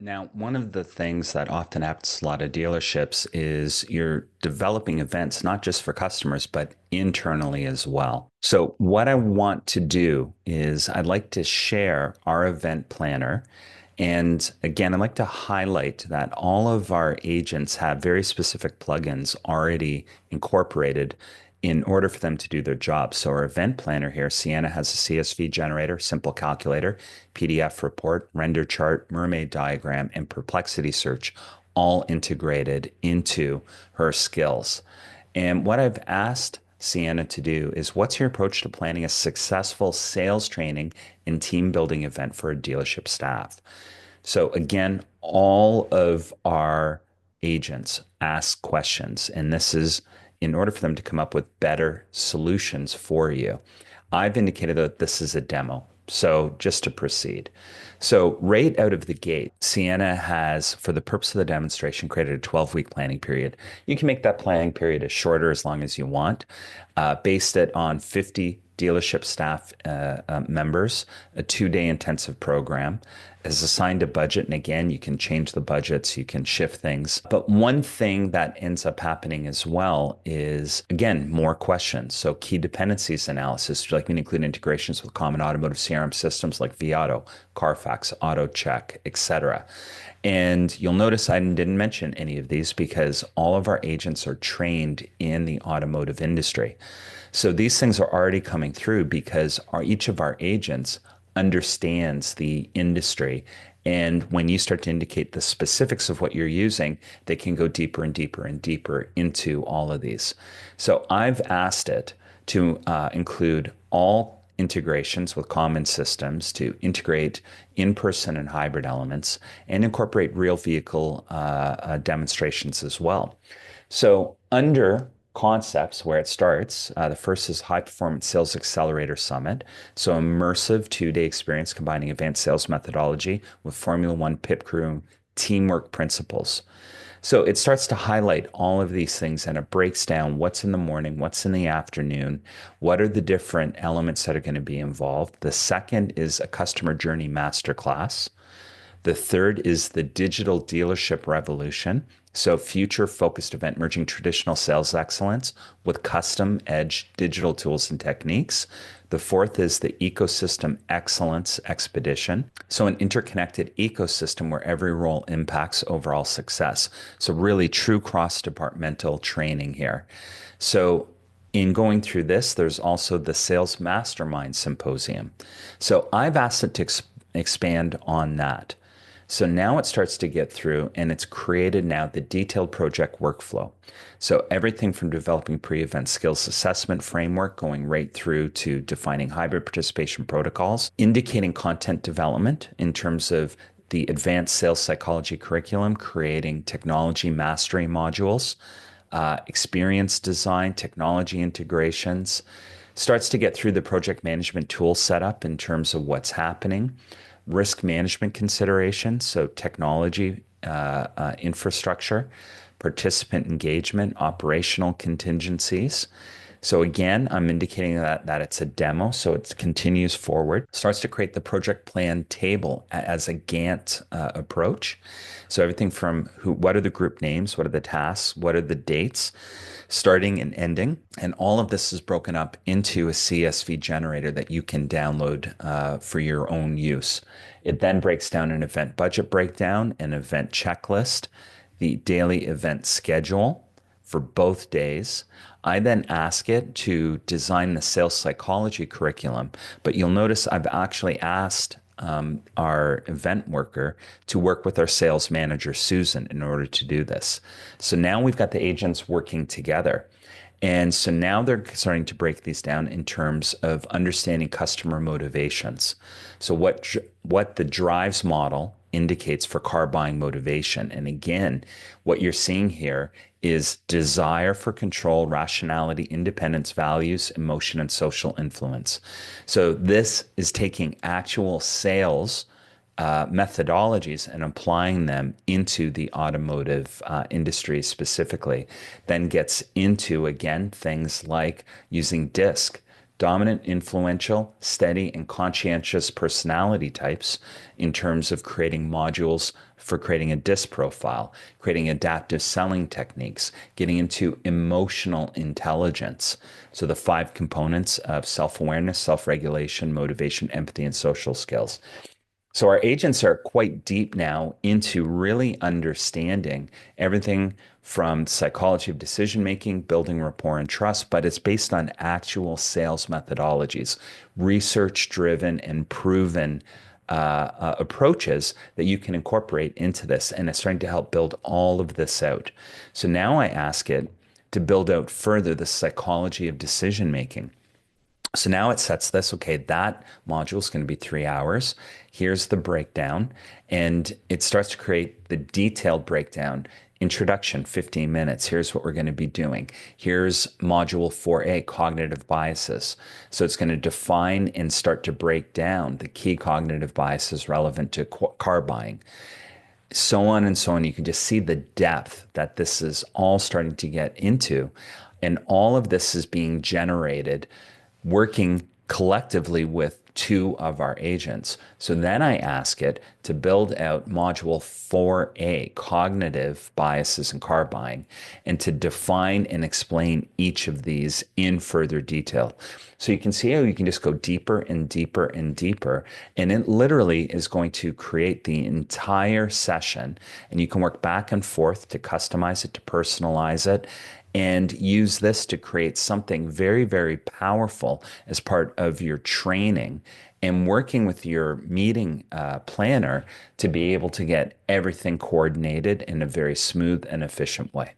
Now, one of the things that often happens to a lot of dealerships is you're developing events, not just for customers, but internally as well. So, what I want to do is I'd like to share our event planner. And again, I'd like to highlight that all of our agents have very specific plugins already incorporated in order for them to do their job. So our event planner here, Sienna, has a CSV generator, simple calculator, PDF report, render chart, mermaid diagram, and perplexity search all integrated into her skills. And what I've asked Sienna to do is what's your approach to planning a successful sales training and team building event for a dealership staff? So again, all of our agents ask questions, and this is in order for them to come up with better solutions for you. I've indicated that this is a demo. So just to proceed. So right out of the gate, Sienna has, for the purpose of the demonstration, created a 12-week planning period. You can make that planning period as shorter as long as you want. Based it on 50 dealership staff members, a 2-day intensive program is assigned a budget. And again, you can change the budgets, you can shift things. But one thing that ends up happening as well is, again, more questions. So key dependencies analysis, would you like me to include integrations with common automotive CRM systems like vAuto, Carfax, AutoCheck, etc. And you'll notice I didn't mention any of these because all of our agents are trained in the automotive industry. So these things are already coming through because each of our agents understands the industry. And when you start to indicate the specifics of what you're using, they can go deeper and deeper and deeper into all of these. So I've asked it to include all integrations with common systems, to integrate in-person and hybrid elements, and incorporate real vehicle demonstrations as well. So under concepts where it starts, the first is High Performance Sales Accelerator Summit. So immersive 2-day experience combining advanced sales methodology with Formula One pit crew teamwork principles. So it starts to highlight all of these things and it breaks down what's in the morning, what's in the afternoon, what are the different elements that are going to be involved. The second is a customer journey masterclass. The third is the digital dealership revolution. So, future focused event merging traditional sales excellence with custom edge digital tools and techniques. The fourth is the ecosystem excellence expedition. So, an interconnected ecosystem where every role impacts overall success. So, really true cross departmental training here. So, in going through this, there's also the Sales Mastermind Symposium. So, I've asked it to expand on that. So now it starts to get through and it's created now the detailed project workflow. So everything from developing pre-event skills assessment framework going right through to defining hybrid participation protocols, indicating content development in terms of the advanced sales psychology curriculum, creating technology mastery modules, experience design, technology integrations, starts to get through the project management tool setup in terms of what's happening, risk management considerations, so technology, infrastructure, participant engagement, operational contingencies. So again, I'm indicating that it's a demo, so it continues forward. Starts to create the project plan table as a Gantt approach. So everything from what are the group names, what are the tasks, what are the dates, starting and ending, and all of this is broken up into a CSV generator that you can download for your own use. It then breaks down an event budget breakdown, an event checklist, the daily event schedule for both days. I then ask it to design the sales psychology curriculum, but you'll notice I've actually asked our event worker to work with our sales manager, Susan, in order to do this. So now we've got the agents working together. And so now they're starting to break these down in terms of understanding customer motivations. So what the drives model indicates for car buying motivation. And again, what you're seeing here is desire for control, rationality, independence, values, emotion, and social influence. So this is taking actual sales methodologies and applying them into the automotive industry specifically, then gets into, again, things like using DISC dominant, influential, steady, and conscientious personality types in terms of creating modules for creating a DISC profile, creating adaptive selling techniques, getting into emotional intelligence. So the five components of self-awareness, self-regulation, motivation, empathy, and social skills. So our agents are quite deep now into really understanding everything from psychology of decision making, building rapport and trust, but it's based on actual sales methodologies, research driven and proven approaches that you can incorporate into this. And it's starting to help build all of this out. So now I ask it to build out further the psychology of decision making. So now it sets this, okay, that module is going to be 3 hours. Here's the breakdown. And it starts to create the detailed breakdown. Introduction, 15 minutes. Here's what we're going to be doing. Here's module 4A, cognitive biases. So it's going to define and start to break down the key cognitive biases relevant to car buying, so on and so on. You can just see the depth that this is all starting to get into. And all of this is being generated working collectively with two of our agents. So then I ask it to build out module 4A, cognitive biases and car buying, and to define and explain each of these in further detail. So you can see how you can just go deeper and deeper and deeper. And it literally is going to create the entire session. And you can work back and forth to customize it, to personalize it, and use this to create something very, very powerful as part of your training and working with your meeting planner to be able to get everything coordinated in a very smooth and efficient way.